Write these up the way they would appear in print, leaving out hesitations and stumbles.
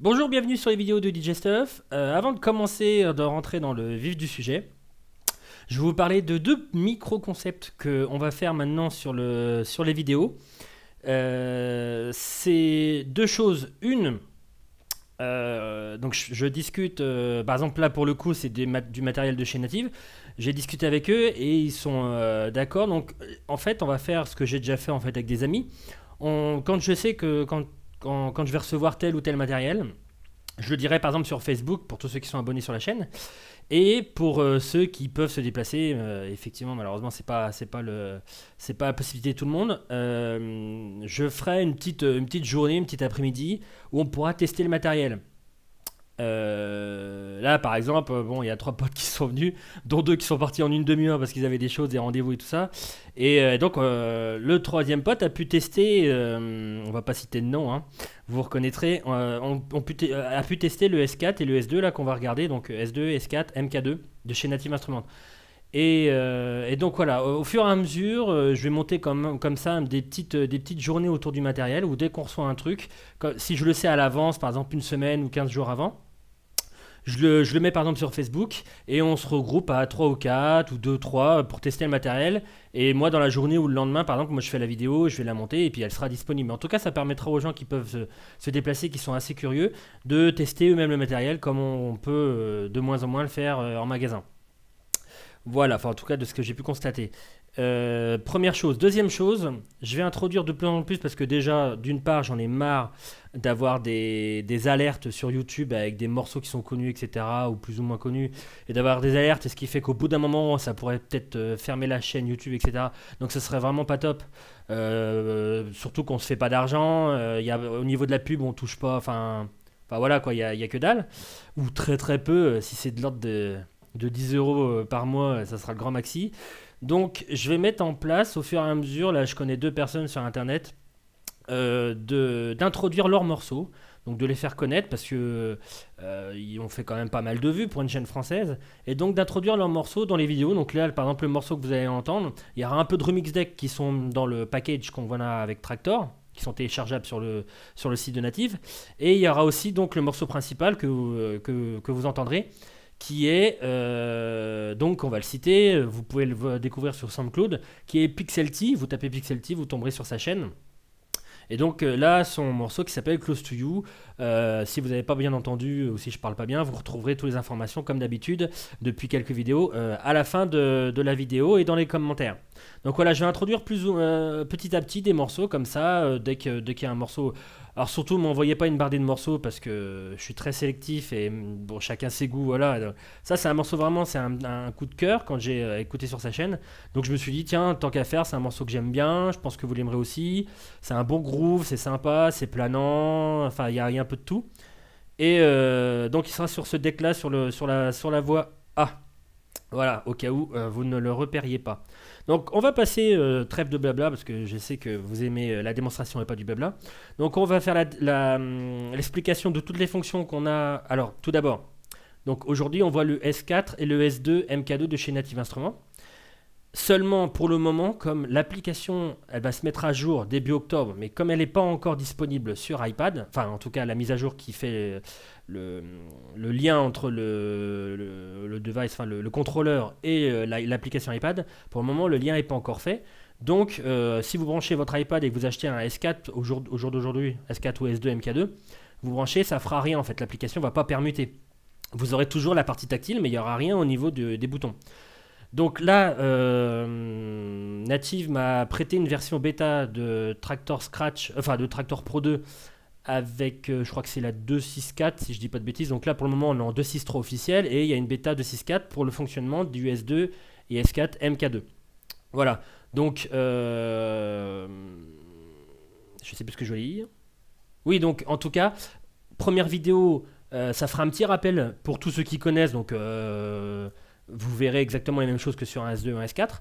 Bonjour, bienvenue sur les vidéos de DJ Stuff. Avant de commencer, de rentrer dans le vif du sujet, je vais vous parler de deux micro-concepts qu'on va faire maintenant sur les vidéos. C'est deux choses. Une, donc je discute, par exemple là pour le coup c'est du matériel de chez Native. J'ai discuté avec eux et ils sont d'accord. Donc en fait on va faire ce que j'ai déjà fait en fait avec des amis. Quand je sais que quand je vais recevoir tel ou tel matériel, je le dirai par exemple sur Facebook pour tous ceux qui sont abonnés sur la chaîne. Et pour ceux qui peuvent se déplacer, effectivement, malheureusement, c'est pas la possibilité de tout le monde. Je ferai une petite journée, une petite après-midi où on pourra tester le matériel. Là, par exemple, bon, il y a 3 potes qui sont venus, dont 2 qui sont partis en une demi-heure parce qu'ils avaient des choses, des rendez-vous et tout ça. Et donc, le troisième pote a pu tester, on va pas citer de nom, hein, vous reconnaîtrez, a pu tester le S4 et le S2 là qu'on va regarder, donc S2, S4, MK2 de chez Native Instruments. Et donc voilà, au fur et à mesure, je vais monter comme ça des petites journées autour du matériel où dès qu'on reçoit un truc, si je le sais à l'avance, par exemple une semaine ou 15 jours avant, je le mets par exemple sur Facebook et on se regroupe à 3 ou 4 ou 2 3 pour tester le matériel. Et moi, dans la journée ou le lendemain, par exemple, moi je fais la vidéo, je vais la monter et puis elle sera disponible. Mais en tout cas, ça permettra aux gens qui peuvent se déplacer, qui sont assez curieux, de tester eux-mêmes le matériel comme on peut de moins en moins le faire en magasin. Voilà, enfin en tout cas de ce que j'ai pu constater. Première chose. Deuxième chose, je vais introduire de plus en plus parce que déjà, d'une part, j'en ai marre d'avoir des alertes sur YouTube avec des morceaux qui sont connus, etc., ou plus ou moins connus, et d'avoir des alertes, et ce qui fait qu'au bout d'un moment, ça pourrait peut-être fermer la chaîne YouTube, etc. Donc ce serait vraiment pas top. Surtout qu'on se fait pas d'argent, au niveau de la pub, on touche pas, enfin voilà quoi, il y a que dalle, ou très très peu, si c'est de l'ordre de 10 euros par mois, ça sera le grand maxi. Donc je vais mettre en place au fur et à mesure, là je connais 2 personnes sur internet, d'introduire leurs morceaux, donc de les faire connaître parce que ils ont fait quand même pas mal de vues pour une chaîne française, et donc d'introduire leurs morceaux dans les vidéos. Donc là par exemple le morceau que vous allez entendre, il y aura un peu de remix deck qui sont dans le package qu'on voit là avec Traktor, qui sont téléchargeables sur le site de Native, et il y aura aussi donc le morceau principal que vous entendrez, qui est, donc on va le citer, vous pouvez le découvrir sur SoundCloud, qui est Pixelty. Vous tapez Pixelty, vous tomberez sur sa chaîne. Et donc là, son morceau qui s'appelle Close to You. Si vous n'avez pas bien entendu ou si je parle pas bien, vous retrouverez toutes les informations comme d'habitude depuis quelques vidéos à la fin de la vidéo et dans les commentaires. Donc voilà, je vais introduire petit à petit des morceaux comme ça, dès qu'il y a un morceau. Alors surtout, ne m'envoyez pas une bardée de morceaux parce que je suis très sélectif et bon, chacun ses goûts, voilà. Ça, c'est un morceau vraiment, c'est un coup de cœur quand j'ai écouté sur sa chaîne. Donc je me suis dit, tiens, tant qu'à faire, c'est un morceau que j'aime bien, je pense que vous l'aimerez aussi. C'est un bon groove, c'est sympa, c'est planant, enfin, il y a un peu de tout. Et donc il sera sur ce deck là, sur la voix A. Voilà, au cas où vous ne le repériez pas. Donc on va passer, trêve de blabla, parce que je sais que vous aimez la démonstration et pas du blabla. Donc on va faire l'explication de toutes les fonctions qu'on a. Alors tout d'abord, donc aujourd'hui on voit le S4 et le S2 MK2 de chez Native Instruments. Seulement pour le moment, comme l'application elle va se mettre à jour début octobre, mais comme elle n'est pas encore disponible sur iPad, enfin en tout cas la mise à jour qui fait le lien entre le device, enfin le contrôleur et l'application iPad, pour le moment le lien n'est pas encore fait. Donc si vous branchez votre iPad et que vous achetez un S4 au jour d'aujourd'hui, S4 ou S2 MK2, vous branchez, ça fera rien en fait, l'application ne va pas permuter. Vous aurez toujours la partie tactile, mais il n'y aura rien au niveau des boutons. Donc là, Native m'a prêté une version bêta de Traktor Scratch, enfin de Traktor Pro 2 avec, je crois que c'est la 2.6.4 si je dis pas de bêtises. Donc là pour le moment on est en 2.6.3 officiel et il y a une bêta 2.6.4 pour le fonctionnement du S2 et S4 MK2. Voilà, donc je sais plus ce que je voulais dire. Oui, donc en tout cas, première vidéo, ça fera un petit rappel pour tous ceux qui connaissent, donc vous verrez exactement les mêmes choses que sur un S2 et un S4.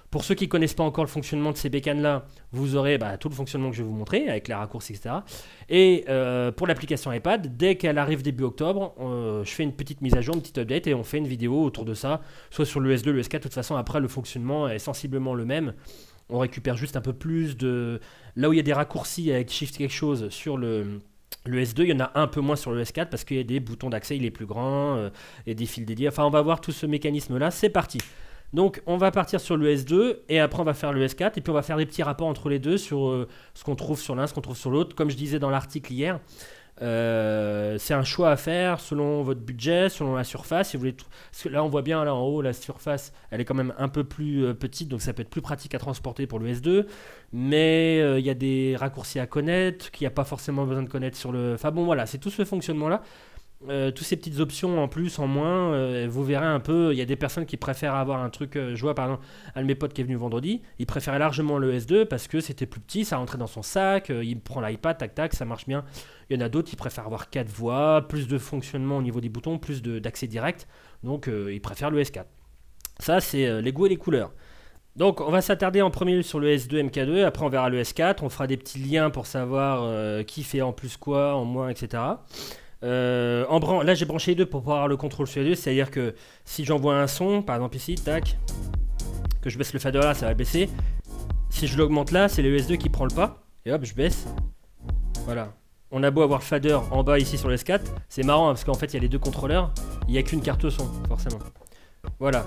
Pour ceux qui ne connaissent pas encore le fonctionnement de ces bécanes-là, vous aurez tout le fonctionnement que je vais vous montrer, avec les raccourcis, etc. Et pour l'application iPad, dès qu'elle arrive début octobre, je fais une petite mise à jour, une petite update, et on fait une vidéo autour de ça, soit sur le S2, le S4. De toute façon, après, le fonctionnement est sensiblement le même. On récupère juste un peu plus de... Là où il y a des raccourcis avec Shift quelque chose sur Le S2, il y en a un peu moins sur le S4 parce qu'il y a des boutons d'accès, il est plus grand, et des fils dédiés. Enfin, on va voir tout ce mécanisme-là. C'est parti. Donc, on va partir sur le S2 et après, on va faire le S4. Et puis, on va faire des petits rapports entre les deux sur ce qu'on trouve sur l'un, ce qu'on trouve sur l'autre. Comme je disais dans l'article hier, c'est un choix à faire selon votre budget, selon la surface. Si vous voulez parce que là, on voit bien là en haut, la surface, elle est quand même un peu plus petite, donc ça peut être plus pratique à transporter pour le S2. Mais il y a des raccourcis à connaître, qu'il n'y a pas forcément besoin de connaître sur le. Enfin bon, voilà, c'est tout ce fonctionnement-là. Toutes ces petites options en plus, en moins, vous verrez un peu. Il y a des personnes qui préfèrent avoir un truc. Je vois par exemple un de mes potes qui est venu vendredi, il préférait largement le S2 parce que c'était plus petit, ça rentrait dans son sac, il prend l'iPad, tac tac, ça marche bien. Il y en a d'autres qui préfèrent avoir 4 voies, plus de fonctionnement au niveau des boutons, plus d'accès direct, donc ils préfèrent le S4. Ça, c'est les goûts et les couleurs. Donc on va s'attarder en premier sur le S2 MK2, après on verra le S4, on fera des petits liens pour savoir qui fait en plus quoi, en moins, etc. Là j'ai branché les deux pour pouvoir avoir le contrôle sur les deux, c'est à dire que si j'envoie un son, par exemple ici, tac, que je baisse le fader là, ça va baisser. Si je l'augmente là, c'est le S2 qui prend le pas, et hop, je baisse. Voilà. On a beau avoir le fader en bas ici sur le S4, c'est marrant hein, parce qu'en fait il y a les deux contrôleurs, il n'y a qu'une carte son, forcément. Voilà.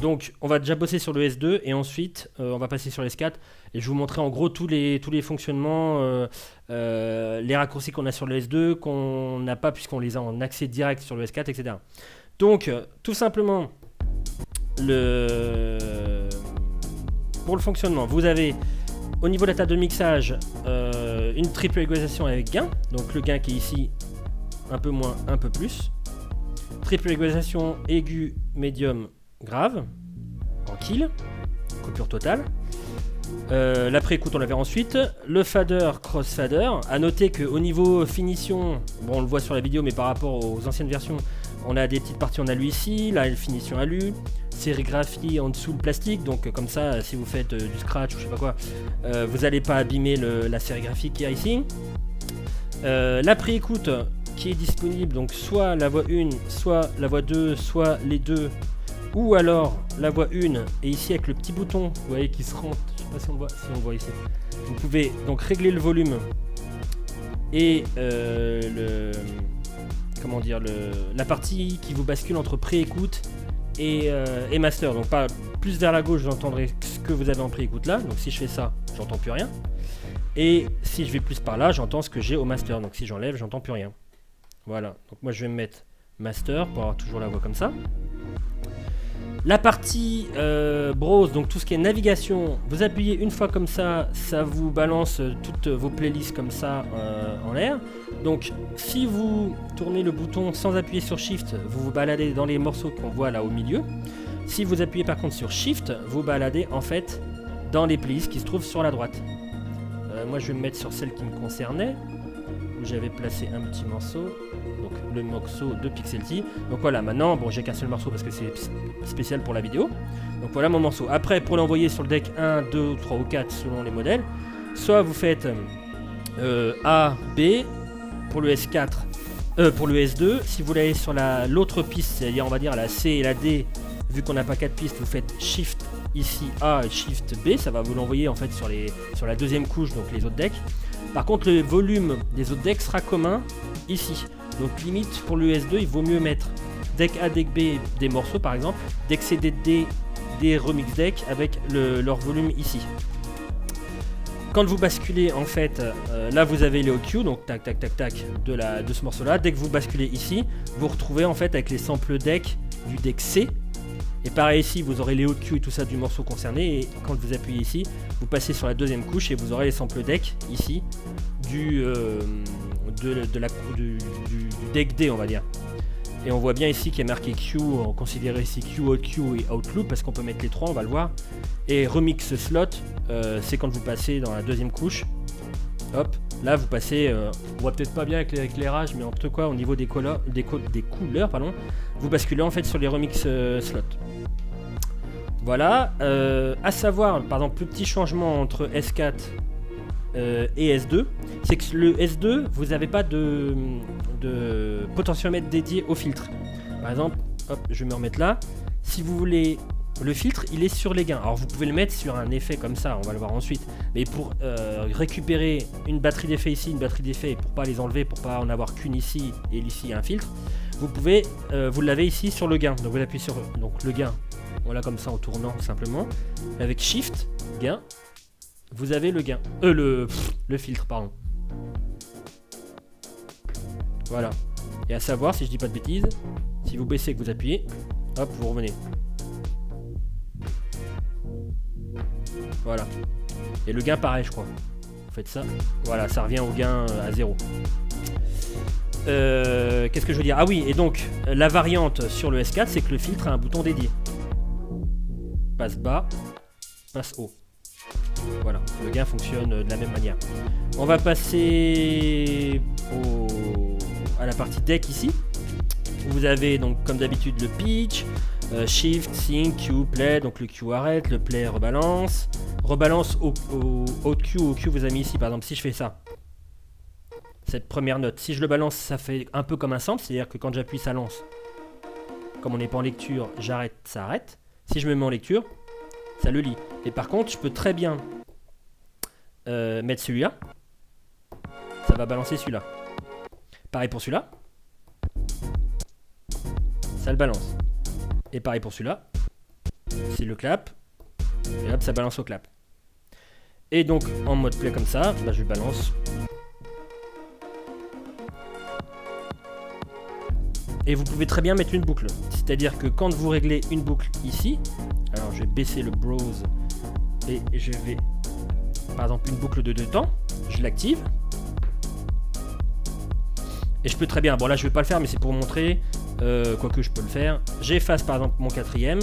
Donc on va déjà bosser sur le S2 et ensuite on va passer sur le S4 et je vais vous montrer en gros tous les fonctionnements, les raccourcis qu'on a sur le S2 qu'on n'a pas puisqu'on les a en accès direct sur le S4, etc. Donc tout simplement pour le fonctionnement, vous avez au niveau de la table de mixage une triple égalisation avec gain, donc le gain qui est ici un peu moins, un peu plus. Triple égalisation aigu, médium, grave, en kill, coupure totale. La pré-écoute on la verra ensuite. Le fader, cross-fader. A noter qu'au niveau finition, bon on le voit sur la vidéo mais par rapport aux anciennes versions, on a des petites parties en alu ici, là une finition alu, sérigraphie en dessous le plastique, donc comme ça si vous faites du scratch ou je sais pas quoi, vous n'allez pas abîmer la sérigraphie qu'il y a ici. La pré-écoute qui est disponible, donc soit la voix 1, soit la voix 2, soit les deux, ou alors la voix 1 et ici avec le petit bouton, vous voyez qui se rentre, je sais pas si on voit, ici. Vous pouvez donc régler le volume et la partie qui vous bascule entre pré-écoute et master. Donc pas plus vers la gauche, j'entendrai ce que vous avez en pré-écoute là. Donc si je fais ça, j'entends plus rien. Et si je vais plus par là, j'entends ce que j'ai au master. Donc si j'enlève, j'entends plus rien. Voilà. Donc moi je vais me mettre master pour avoir toujours la voix comme ça. La partie browse, donc tout ce qui est navigation, vous appuyez une fois comme ça, ça vous balance toutes vos playlists comme ça en l'air. Donc si vous tournez le bouton sans appuyer sur Shift, vous vous baladez dans les morceaux qu'on voit là au milieu. Si vous appuyez par contre sur Shift, vous baladez en fait dans les playlists qui se trouvent sur la droite. Moi je vais me mettre sur celle qui me concernait, où j'avais placé un petit morceau. Donc le morceau de Pixelty. Donc voilà, maintenant, bon, j'ai qu'un seul morceau parce que c'est spécial pour la vidéo. Donc voilà mon morceau. Après, pour l'envoyer sur le deck 1, 2, 3 ou 4 selon les modèles, soit vous faites A, B pour le S4, pour le S2. Si vous l'avez sur l'autre piste, c'est-à-dire on va dire la C et la D, vu qu'on n'a pas 4 pistes, vous faites Shift ici A et Shift B, ça va vous l'envoyer en fait sur la deuxième couche, donc les autres decks. Par contre, le volume des autres decks sera commun ici. Donc limite pour le S2 il vaut mieux mettre deck A, deck B des morceaux par exemple, deck C, deck D des remix decks avec leur volume ici. Quand vous basculez en fait, là vous avez les OQ, donc tac tac tac tac de ce morceau là. Dès que vous basculez ici, vous retrouvez en fait avec les samples deck du deck C. Et pareil ici vous aurez les OQ et tout ça du morceau concerné. Et quand vous appuyez ici, vous passez sur la deuxième couche et vous aurez les samples deck ici du deck D on va dire. Et on voit bien ici qu'il y a marqué Q, on considère ici Q, OQ et Outloop parce qu'on peut mettre les trois, on va le voir. Et remix slot, c'est quand vous passez dans la deuxième couche. Hop, là vous passez, on voit peut-être pas bien avec l'éclairage, mais en tout cas au niveau des couleurs, pardon, vous basculez en fait sur les remix slots. Voilà, à savoir, par exemple, le petit changement entre S4 et S2, c'est que le S2, vous n'avez pas de potentiomètre dédié au filtre. Par exemple, hop, je vais me remettre là. Si vous voulez le filtre il est sur les gains. Alors vous pouvez le mettre sur un effet comme ça, on va le voir ensuite. Mais pour récupérer une batterie d'effet ici, une batterie d'effet, pour pas les enlever, pour pas en avoir qu'une ici et ici un filtre, vous pouvez, vous l'avez ici sur le gain. Donc vous appuyez sur donc, le gain, on l'a comme ça en tournant simplement. Avec Shift, gain, vous avez le gain. Le filtre, pardon. Voilà. Et à savoir, si je dis pas de bêtises, si vous baissez et que vous appuyez, hop, vous revenez. Voilà. Et le gain pareil je crois. Vous faites ça. Voilà, ça revient au gain à 0. Qu'est-ce que je veux dire? Ah oui, et donc la variante sur le S4 c'est que le filtre a un bouton dédié. Passe bas, passe haut. Voilà, le gain fonctionne de la même manière. On va passer à la partie deck ici. Vous avez donc comme d'habitude le pitch, Shift, Sync, Q, Play, donc le Q arrête, le Play rebalance. Rebalance au Q, vous avez mis ici par exemple si je fais ça. Cette première note, si je le balance ça fait un peu comme un sample, c'est à dire que quand j'appuie ça lance. Comme on n'est pas en lecture, j'arrête, ça arrête. Si je me mets en lecture, ça le lit. Et par contre je peux très bien mettre celui-là. Ça va balancer celui-là. Pareil pour celui-là. Ça le balance. Et pareil pour celui-là. C'est le clap. Et hop, ça balance au clap. Et donc, en mode play comme ça, bah, je balance. Et vous pouvez très bien mettre une boucle. C'est-à-dire que quand vous réglez une boucle ici, alors je vais baisser le browse et je vais, par exemple, une boucle de 2 temps, je l'active. Et je peux très bien, bon là je vais pas le faire mais c'est pour montrer, quoique je peux le faire. J'efface par exemple mon quatrième,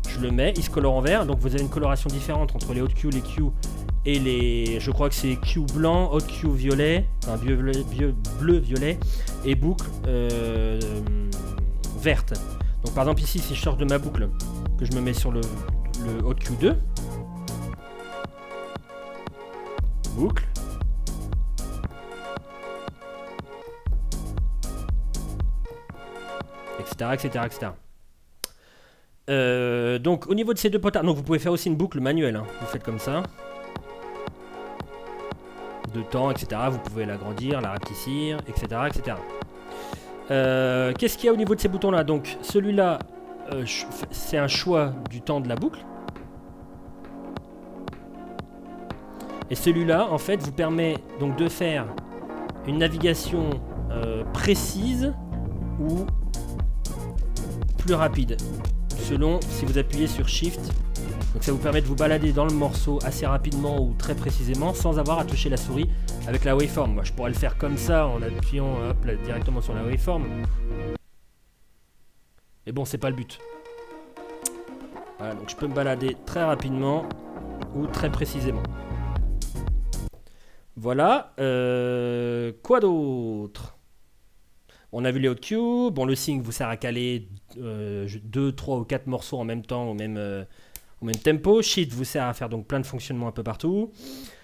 je le mets, il se colore en vert, donc vous avez une coloration différente entre les hot Q, les Q et les, je crois que c'est Q blanc, hot Q violet, enfin bleu, violet et boucle verte. Donc par exemple ici si je sors de ma boucle, que je me mets sur le hot Q2, boucle, etc. Donc au niveau de ces deux potards, donc vous pouvez faire aussi une boucle manuelle, hein. Vous faites comme ça. De temps, etc. Vous pouvez l'agrandir, la rapetissir, etc. Qu'est-ce qu'il y a au niveau de ces boutons là? Donc celui-là, c'est un choix du temps de la boucle. Et celui-là, en fait, vous permet donc de faire une navigation précise ou plus rapide, selon si vous appuyez sur Shift. Donc ça vous permet de vous balader dans le morceau assez rapidement ou très précisément sans avoir à toucher la souris avec la waveform. Moi je pourrais le faire comme ça en appuyant hop, là, directement sur la waveform. Mais bon, c'est pas le but. Voilà, donc je peux me balader très rapidement ou très précisément. Voilà. Quoi d'autre? On a vu les hot Q. Bon, le sync vous sert à caler 2, 3 ou 4 morceaux en même temps au même tempo. Shift vous sert à faire donc plein de fonctionnements un peu partout.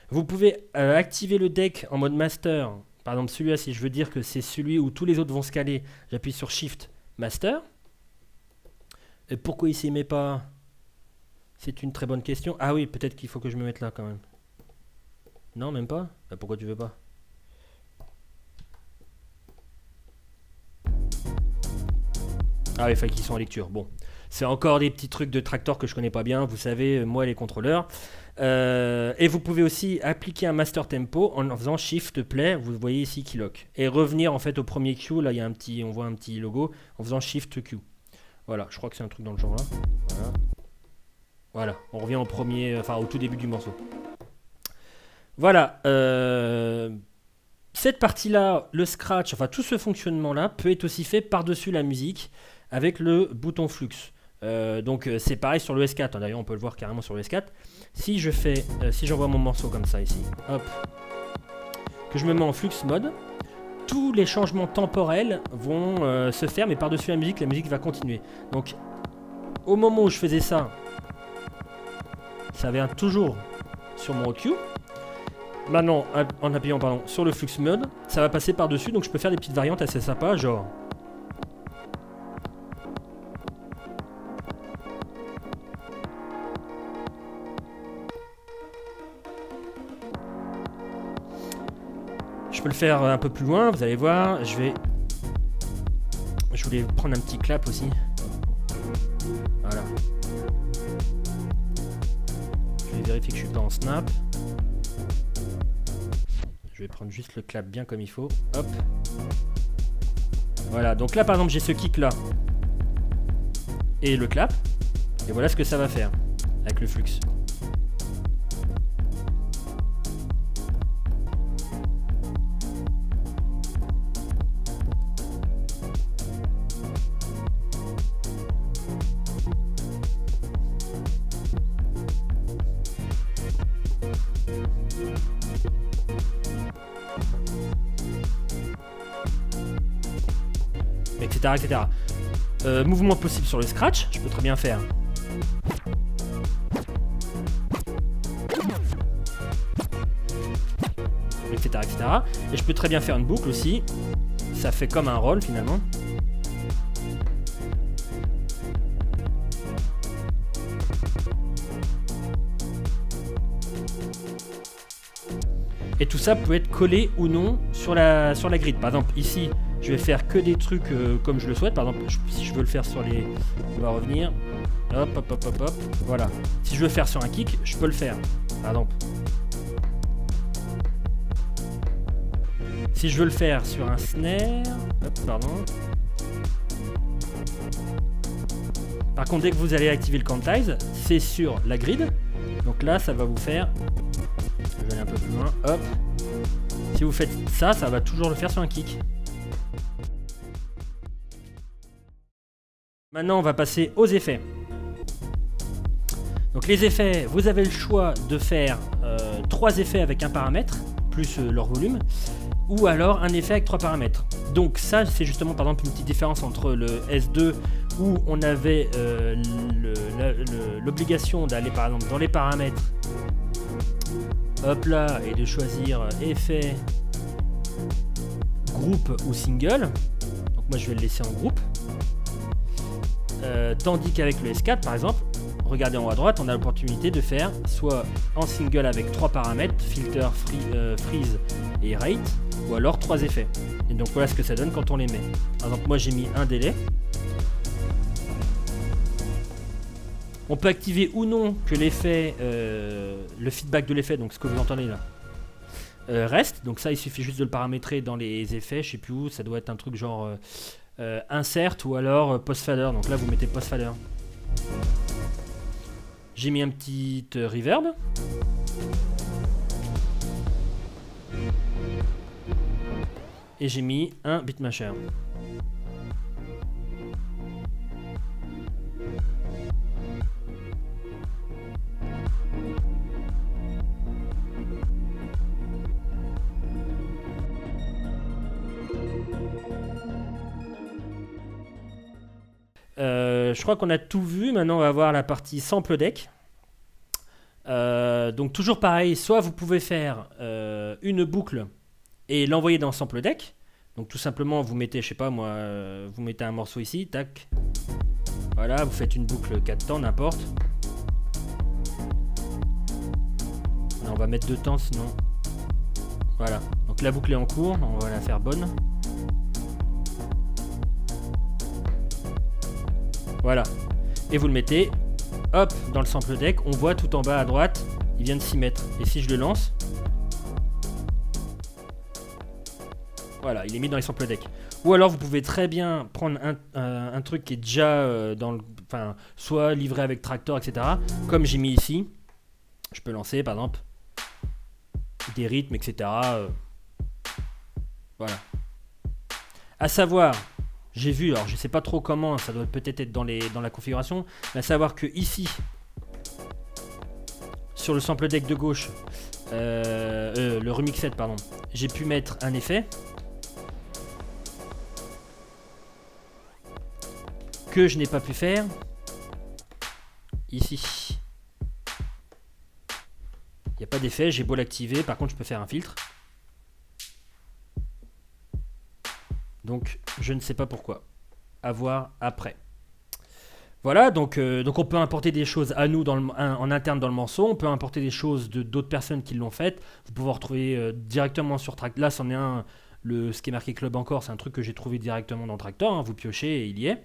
Vous pouvez activer le deck en mode master. Par exemple, celui-là, si je veux dire que c'est celui où tous les autres vont se caler, j'appuie sur Shift Master. Et pourquoi il s'y met pas? C'est une très bonne question. Ah oui, peut-être qu'il faut que je me mette là quand même. Non, même pas? Bah, pourquoi tu veux pas? Ah oui, il fallait qu'ils soient en lecture. Bon, c'est encore des petits trucs de tractor que je connais pas bien. Vous savez, moi les contrôleurs. Et vous pouvez aussi appliquer un master tempo en faisant Shift Play. Vous voyez ici qui lock. Et revenir en fait au premier Q. Là, il y a un petit, on voit un petit logo en faisant Shift Q. Voilà, je crois que c'est un truc dans le genre là. Voilà. Voilà, on revient au premier, enfin au tout début du morceau. Voilà. Cette partie-là, le scratch, enfin tout ce fonctionnement-là peut être aussi fait par-dessus la musique avec le bouton flux. Donc c'est pareil sur le S4, hein. D'ailleurs on peut le voir carrément sur le S4. Si je fais, si j'envoie mon morceau comme ça ici, hop, que je me mets en flux mode, tous les changements temporels vont se faire, mais par-dessus la musique va continuer. Donc au moment où je faisais ça, ça vient toujours sur mon Q. Maintenant, en appuyant pardon, sur le flux mode, ça va passer par-dessus, donc je peux faire des petites variantes assez sympas, genre... je peux le faire un peu plus loin, vous allez voir. Je voulais prendre un petit clap aussi. Voilà. Je vais vérifier que je suis pas en snap. Je vais prendre juste le clap bien comme il faut. Hop. Voilà, donc là par exemple j'ai ce kick là. Et le clap. Et voilà ce que ça va faire avec le flux. Etc. etc. Mouvement possible sur le scratch, je peux très bien faire. Etc. etc. Et je peux très bien faire une boucle aussi. Ça fait comme un roll finalement. Et tout ça peut être collé ou non sur la grid. Par exemple ici, je vais faire que des trucs comme je le souhaite. Par exemple, si je veux le faire sur les... On va revenir. Hop, hop, hop, hop, hop. Voilà. Si je veux le faire sur un kick, je peux le faire. Par exemple. Si je veux le faire sur un snare... Hop, pardon. Par contre, dès que vous allez activer le quantize, c'est sur la grid. Donc là, ça va vous faire... Je vais aller un peu plus loin. Hop. Si vous faites ça, ça va toujours le faire sur un kick. Maintenant, on va passer aux effets. Donc les effets, vous avez le choix de faire 3 effets avec un paramètre, plus leur volume, ou alors un effet avec 3 paramètres. Donc ça, c'est justement par exemple une petite différence entre le S2 où on avait l'obligation d'aller par exemple dans les paramètres, hop là, et de choisir effet, groupe ou single. Donc moi je vais le laisser en groupe. Tandis qu'avec le S4 par exemple, regardez en haut à droite, on a l'opportunité de faire soit en single avec 3 paramètres, filter, freeze et rate, ou alors 3 effets. Et donc voilà ce que ça donne quand on les met. Par exemple moi j'ai mis un délai. On peut activer ou non que l'effet, le feedback de l'effet, donc ce que vous entendez là, reste. Donc ça il suffit juste de le paramétrer dans les effets, je sais plus où, ça doit être un truc genre... insert ou alors post-fader. Donc là vous mettez post-fader. J'ai mis un petit reverb. Et j'ai mis un beatmasher. Je crois qu'on a tout vu. Maintenant on va voir la partie sample deck. Donc toujours pareil, soit vous pouvez faire une boucle et l'envoyer dans sample deck. Donc tout simplement vous mettez, je sais pas moi, vous mettez un morceau ici, tac. Voilà, vous faites une boucle 4 temps, n'importe. On va mettre 2 temps sinon. Voilà, donc la boucle est en cours, on va la faire bonne. Voilà, et vous le mettez, hop, dans le sample deck, on voit tout en bas à droite, il vient de s'y mettre. Et si je le lance, voilà, il est mis dans les sample deck. Ou alors vous pouvez très bien prendre un truc qui est déjà dans le, enfin, soit livré avec Traktor, etc. Comme j'ai mis ici, je peux lancer par exemple des rythmes, etc. Voilà. À savoir, j'ai vu, alors je sais pas trop comment, ça doit peut-être être dans la configuration, mais à savoir que ici, sur le sample deck de gauche, le remixet, pardon, j'ai pu mettre un effet que je n'ai pas pu faire ici. Il n'y a pas d'effet, j'ai beau l'activer, par contre je peux faire un filtre. Donc je ne sais pas pourquoi. À voir après. Voilà, donc on peut importer des choses à nous en interne dans le morceau, on peut importer des choses de d'autres personnes qui l'ont fait. Vous pouvez retrouver directement sur Tractor. Là, c'en est un, ce qui est marqué Club encore, c'est un truc que j'ai trouvé directement dans Tractor, hein. Vous piochez et il y est.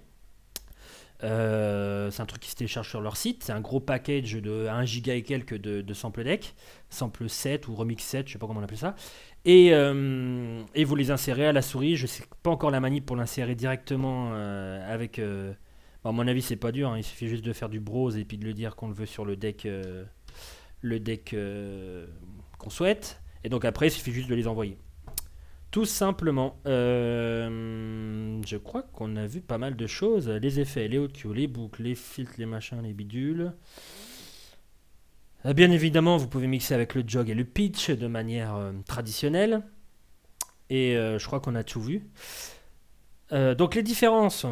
C'est un truc qui se télécharge sur leur site. C'est un gros package de 1 giga et quelques de sample deck, sample 7 ou remix 7, je sais pas comment on appelle ça. Et vous les insérez à la souris. Je sais pas encore la manip pour l'insérer directement avec. Bon, à mon avis, c'est pas dur, hein. Il suffit juste de faire du browse et puis de le dire qu'on le veut sur le deck qu'on souhaite. Et donc après, il suffit juste de les envoyer. Tout simplement. Je crois qu'on a vu pas mal de choses. Les effets, les audio, les boucles, les filtres, les machins, les bidules. Bien évidemment, vous pouvez mixer avec le jog et le pitch de manière traditionnelle. Et je crois qu'on a tout vu. Donc les différences,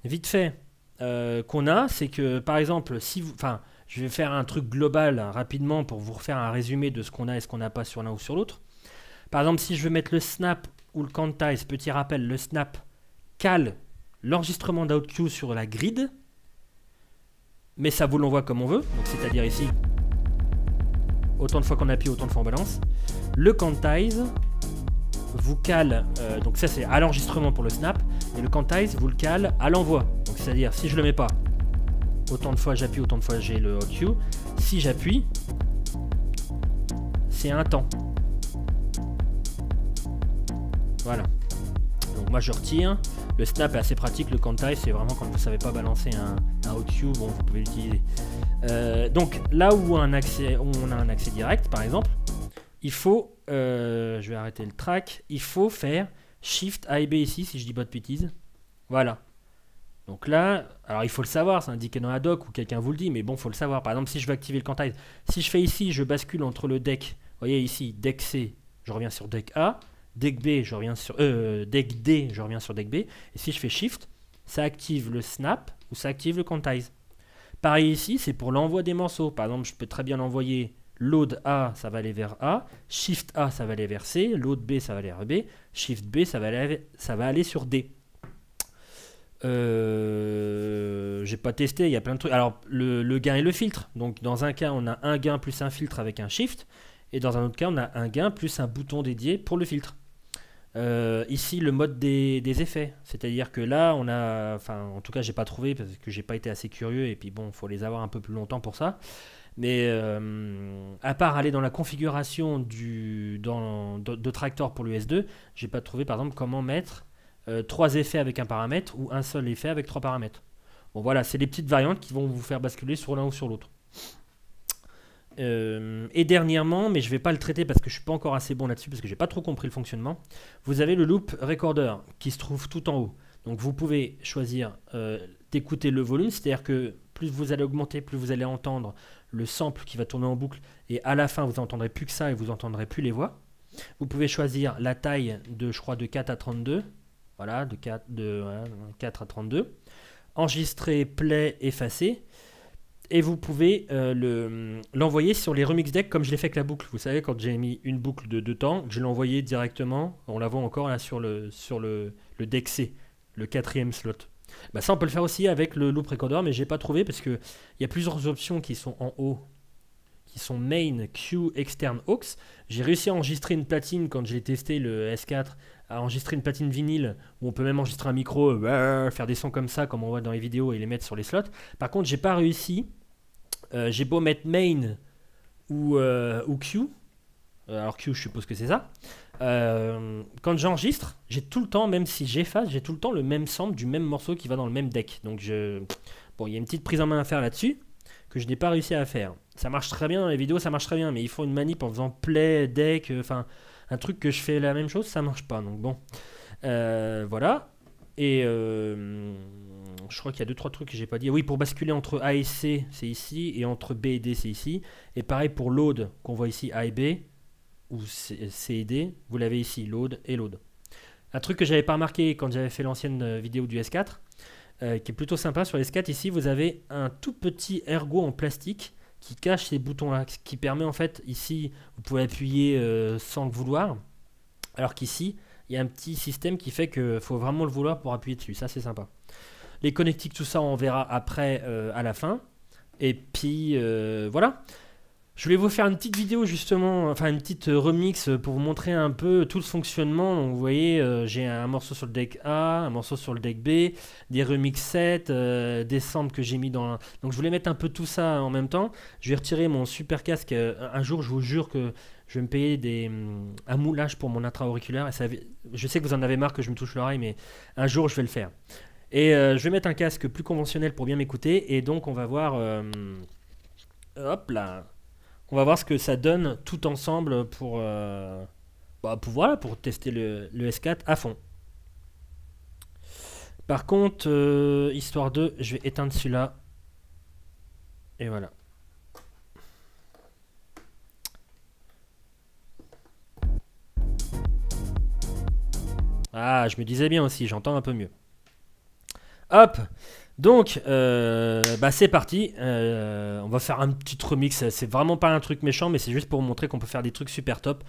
vite fait, qu'on a, c'est que par exemple, si vous... Enfin, je vais faire un truc global rapidement pour vous refaire un résumé de ce qu'on a et ce qu'on n'a pas sur l'un ou sur l'autre. Par exemple, si je veux mettre le snap ou le quantize, petit rappel, le snap cale l'enregistrement d'OutQ sur la grid, mais ça vous l'envoie comme on veut, donc c'est-à-dire ici, autant de fois qu'on appuie, autant de fois on balance. Le quantize vous cale, donc ça c'est à l'enregistrement pour le snap, et le quantize vous le cale à l'envoi, donc c'est-à-dire si je le mets pas, autant de fois j'appuie, autant de fois j'ai le OutQ. Si j'appuie, c'est un temps. Voilà. Donc moi je retire. Le snap est assez pratique, le quantize c'est vraiment quand vous ne savez pas balancer un OutQ, bon vous pouvez l'utiliser. Donc là où on a un accès direct par exemple, il faut, je vais arrêter le track, il faut faire Shift A et B ici si je dis pas de bêtises. Voilà. Donc là, alors il faut le savoir, c'est indiqué dans la doc ou quelqu'un vous le dit, mais bon, il faut le savoir. Par exemple, si je veux activer le quantize, si je fais ici, je bascule entre le deck, vous voyez ici, deck C, je reviens sur deck A, deck B, je reviens sur deck D, je reviens sur deck B, et si je fais Shift, ça active le snap ou ça active le quantize. Pareil ici, c'est pour l'envoi des morceaux. Par exemple, je peux très bien l'envoyer load A, ça va aller vers A, Shift A, ça va aller vers C, load B, ça va aller vers B, Shift B, ça va aller sur D. J'ai pas testé, il y a plein de trucs. Alors le gain et le filtre. Donc dans un cas on a un gain plus un filtre avec un shift, et dans un autre cas on a un gain plus un bouton dédié pour le filtre. Ici le mode des effets, c'est-à-dire que là on a, enfin en tout cas j'ai pas trouvé parce que j'ai pas été assez curieux et puis bon faut les avoir un peu plus longtemps pour ça. Mais à part aller dans la configuration de Tractor pour l'US2, j'ai pas trouvé par exemple comment mettre 3 effets avec un paramètre ou un seul effet avec 3 paramètres. Bon voilà, c'est les petites variantes qui vont vous faire basculer sur l'un ou sur l'autre. Et dernièrement, mais je ne vais pas le traiter parce que je ne suis pas encore assez bon là-dessus, parce que je n'ai pas trop compris le fonctionnement, vous avez le loop recorder qui se trouve tout en haut. Donc vous pouvez choisir d'écouter le volume, c'est-à-dire que plus vous allez augmenter, plus vous allez entendre le sample qui va tourner en boucle, et à la fin vous n'entendrez plus que ça et vous n'entendrez plus les voix. Vous pouvez choisir la taille de, je crois, de 4 à 32. Voilà, de 4 à 32. Enregistrer, play, effacer. Et vous pouvez l'envoyer sur les remix decks comme je l'ai fait avec la boucle. Vous savez, quand j'ai mis une boucle de 2 temps, je l'ai envoyé directement. On la voit encore là sur le deck C, le 4e slot. Bah ça, on peut le faire aussi avec le loop recorder, mais j'ai pas trouvé parce qu'il y a plusieurs options qui sont en haut, qui sont main, Q, externe, aux. J'ai réussi à enregistrer une platine quand j'ai testé le S4, à enregistrer une platine vinyle où on peut même enregistrer un micro, faire des sons comme ça, comme on voit dans les vidéos, et les mettre sur les slots. Par contre, j'ai pas réussi. J'ai beau mettre main ou Q, alors Q, je suppose que c'est ça. Quand j'enregistre, j'ai tout le temps, même si j'efface, j'ai tout le temps le même sample du même morceau qui va dans le même deck. Donc bon, il y a une petite prise en main à faire là-dessus que je n'ai pas réussi à faire. Ça marche très bien dans les vidéos, ça marche très bien, mais il faut une manip en faisant play, deck, enfin un truc que je fais la même chose, ça marche pas. Donc bon, voilà. Et je crois qu'il y a 2-3 trucs que j'ai pas dit. Oui, pour basculer entre A et C, c'est ici, et entre B et D, c'est ici. Et pareil pour load, qu'on voit ici A et B, ou C et D, vous l'avez ici, load et load. Un truc que j'avais pas remarqué quand j'avais fait l'ancienne vidéo du S4, qui est plutôt sympa, sur le S4, ici, vous avez un tout petit ergot en plastique qui cache ces boutons-là, qui permet en fait, ici, vous pouvez appuyer sans le vouloir, alors qu'ici, il y a un petit système qui fait qu'il faut vraiment le vouloir pour appuyer dessus. Ça, c'est sympa. Les connectiques, tout ça, on verra après à la fin. Et puis voilà. Je voulais vous faire une petite vidéo justement, enfin une petite remix pour vous montrer un peu tout le fonctionnement. Donc, vous voyez, j'ai un morceau sur le deck A, un morceau sur le deck B, des remix sets, des samples que j'ai mis dans la... Donc je voulais mettre un peu tout ça en même temps. Je vais retirer mon super casque. Un jour, je vous jure que je vais me payer un moulage pour mon intra-auriculaire. Et je sais que vous en avez marre que je me touche l'oreille, mais un jour, je vais le faire. Et je vais mettre un casque plus conventionnel pour bien m'écouter. Et donc, on va voir... hop là. On va voir ce que ça donne tout ensemble voilà, pour tester le S4 à fond. Par contre, histoire de, je vais éteindre celui-là. Et voilà. Ah, je me disais bien aussi, j'entends un peu mieux. Hop! Donc, c'est parti. On va faire un petit remix. C'est vraiment pas un truc méchant, mais c'est juste pour vous montrer qu'on peut faire des trucs super top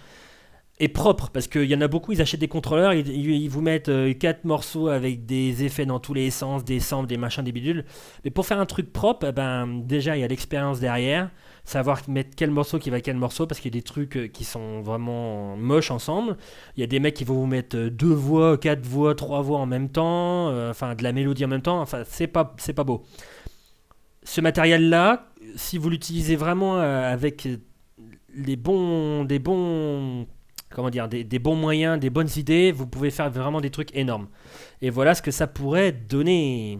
et propres. Parce qu'il y en a beaucoup, ils achètent des contrôleurs, ils vous mettent 4 morceaux avec des effets dans tous les sens, des samples, des machins, des bidules. Mais pour faire un truc propre, déjà il y a l'expérience derrière, savoir mettre quel morceau qui va à quel morceau, parce qu'il y a des trucs qui sont vraiment moches ensemble. Il y a des mecs qui vont vous mettre 2 voix, 4 voix, 3 voix en même temps, enfin de la mélodie en même temps, enfin c'est pas beau. Ce matériel-là, si vous l'utilisez vraiment avec des bons, comment dire, des bons moyens, des bonnes idées, vous pouvez faire vraiment des trucs énormes. Et voilà ce que ça pourrait donner.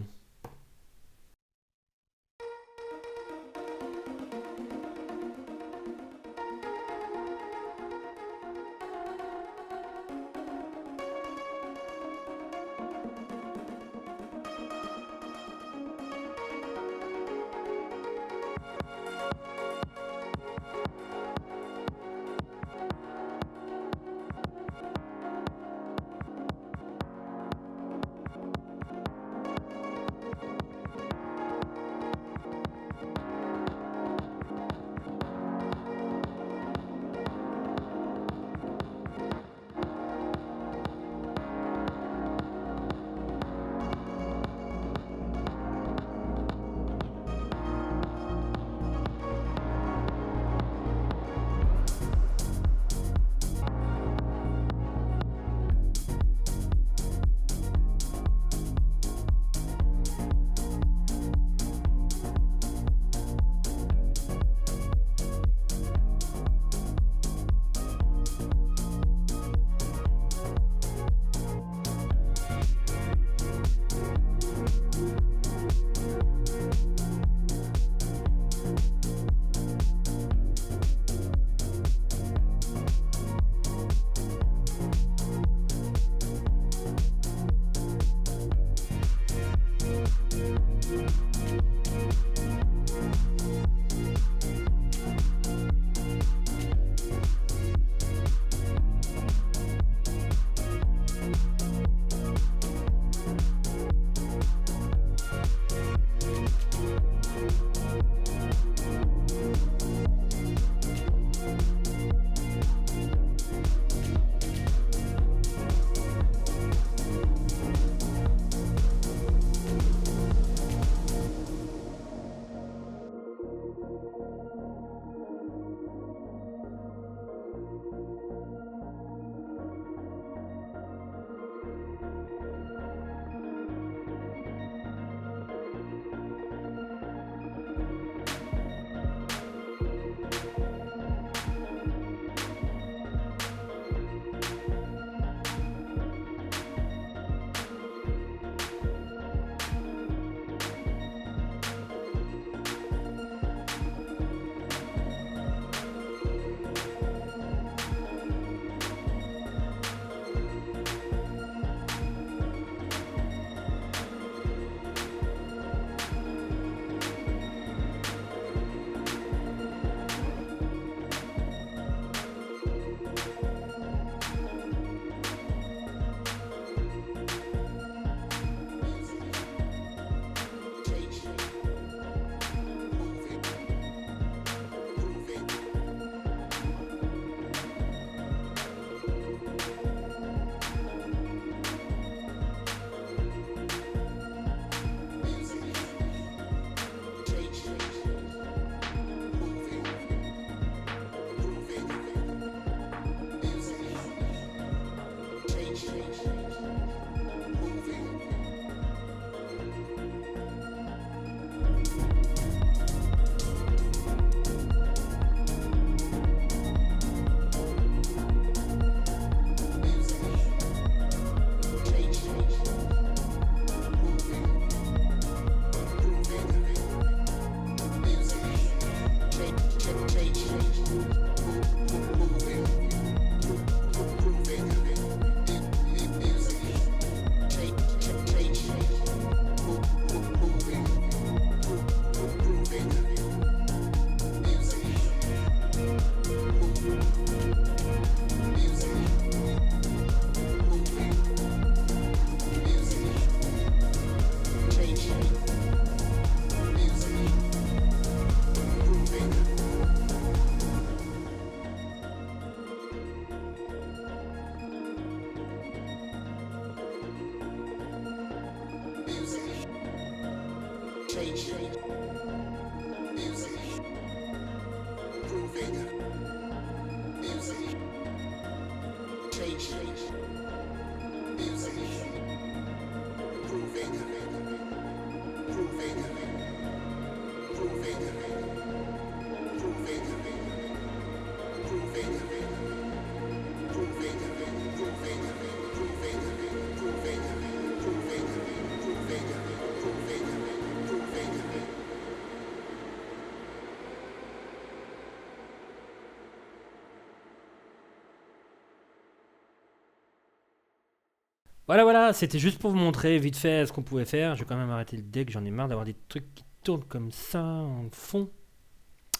Voilà, c'était juste pour vous montrer vite fait ce qu'on pouvait faire. Je vais quand même arrêter le deck, j'en ai marre d'avoir des trucs qui tournent comme ça en fond.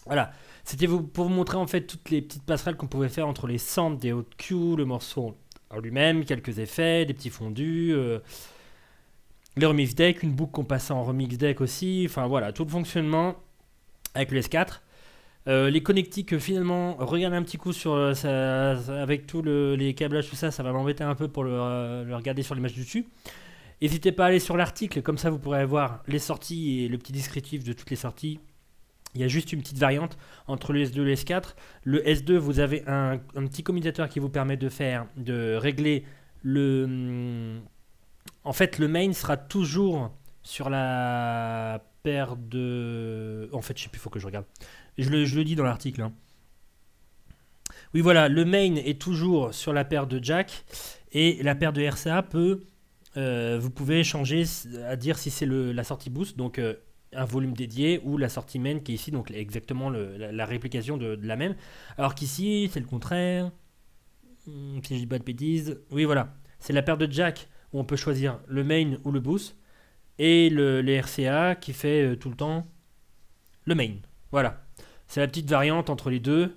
Voilà, c'était pour vous montrer en fait toutes les petites passerelles qu'on pouvait faire entre les samples des hautes Q, le morceau en lui-même, quelques effets, des petits fondus, les remix deck, une boucle qu'on passait en remix deck aussi, enfin voilà, tout le fonctionnement avec le S4. Les connectiques, finalement, regardez un petit coup sur avec tous les câblages, tout ça, ça va m'embêter un peu pour le regarder sur l'image du dessus. N'hésitez pas à aller sur l'article, comme ça vous pourrez voir les sorties et le petit descriptif de toutes les sorties. Il y a juste une petite variante entre le S2 et le S4. Le S2, vous avez un petit commutateur qui vous permet de régler le... En fait, le main sera toujours sur la paire de... En fait, je sais plus, il faut que je regarde. Je le dis dans l'article. Hein. Oui, voilà, le main est toujours sur la paire de jack et la paire de RCA peut... vous pouvez changer à dire si c'est la sortie boost, donc un volume dédié, ou la sortie main qui est ici, donc exactement la réplication de la même. Alors qu'ici, c'est le contraire. Si je dis pas de bêtises. Oui, voilà. C'est la paire de jack où on peut choisir le main ou le boost. Et les RCA qui fait tout le temps le main. Voilà. C'est la petite variante entre les deux.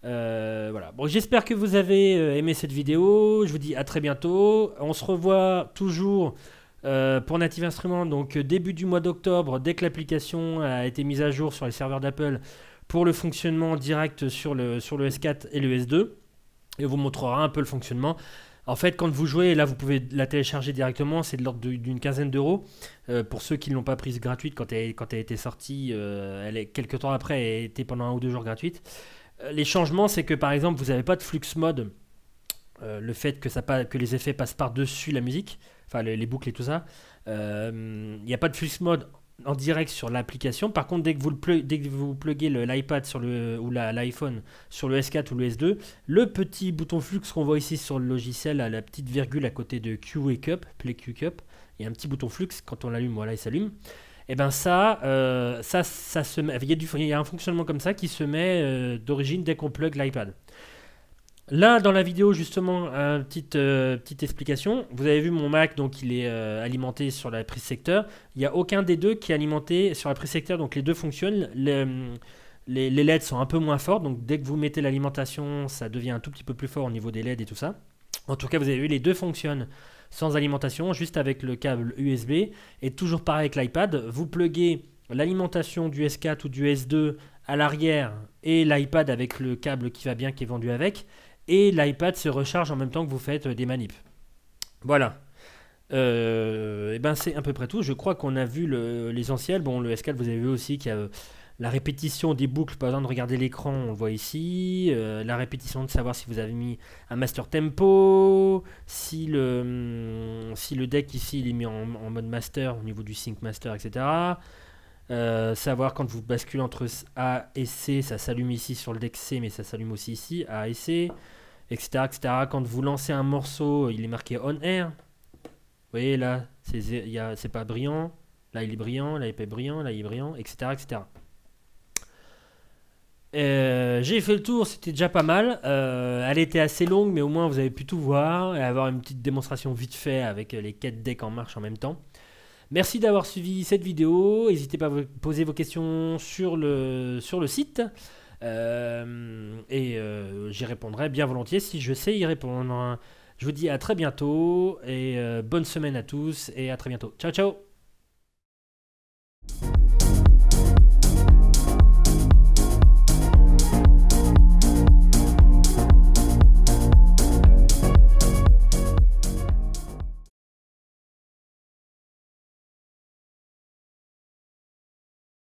Voilà. Bon, j'espère que vous avez aimé cette vidéo. Je vous dis à très bientôt. On se revoit toujours pour Native Instruments, donc début du mois d'octobre, dès que l'application a été mise à jour sur les serveurs d'Apple pour le fonctionnement direct sur le S4 et le S2. Et on vous montrera un peu le fonctionnement. En fait, quand vous jouez, là vous pouvez la télécharger directement, c'est de l'ordre d'une quinzaine d'euros. Pour ceux qui ne l'ont pas prise gratuite, quand elle a été sortie, elle est quelques temps après, elle a été pendant 1 ou 2 jours gratuite. Les changements, c'est que par exemple, vous n'avez pas de flux mode, le fait que les effets passent par-dessus la musique, enfin les boucles et tout ça. Il n'y a pas de flux mode en direct sur l'application. Par contre, dès que vous pluguez l'iPad ou l'iPhone sur le S4 ou le S2, le petit bouton flux qu'on voit ici sur le logiciel, à la petite virgule à côté de Q et Cup, Play Q Cup, il y a un petit bouton flux, quand on l'allume, voilà, il s'allume. Et bien ça se met, il y a un fonctionnement comme ça qui se met d'origine dès qu'on plug l'iPad. Là, dans la vidéo, justement, petite explication. Vous avez vu mon Mac, donc il est alimenté sur la prise secteur. Il n'y a aucun des deux qui est alimenté sur la prise secteur, donc les deux fonctionnent. Les LED sont un peu moins forts, donc dès que vous mettez l'alimentation, ça devient un tout petit peu plus fort au niveau des LED et tout ça. En tout cas, vous avez vu, les deux fonctionnent sans alimentation, juste avec le câble USB. Et toujours pareil avec l'iPad, vous pluguez l'alimentation du S4 ou du S2 à l'arrière et l'iPad avec le câble qui va bien, qui est vendu avec. Et l'iPad se recharge en même temps que vous faites des manips. Voilà. Et ben c'est à peu près tout. Je crois qu'on a vu l'essentiel. Bon, le S4, vous avez vu aussi qu'il y a la répétition des boucles, par exemple, de regarder l'écran, on le voit ici. La répétition de savoir si vous avez mis un master tempo, si le deck ici il est mis en mode master au niveau du sync master, etc. Savoir quand vous basculez entre A et C, ça s'allume ici sur le deck C, mais ça s'allume aussi ici, A et C, etc., etc. Quand vous lancez un morceau, il est marqué on air. Vous voyez là, c'est pas brillant. Là, il est brillant, là, il est pas brillant, là, il est brillant, etc., etc. J'ai fait le tour, c'était déjà pas mal. Elle était assez longue, mais au moins vous avez pu tout voir et avoir une petite démonstration vite fait avec les 4 decks en marche en même temps. Merci d'avoir suivi cette vidéo. N'hésitez pas à vous poser vos questions sur le site. J'y répondrai bien volontiers si je sais y répondre. Je vous dis à très bientôt et bonne semaine à tous et à très bientôt. Ciao, ciao!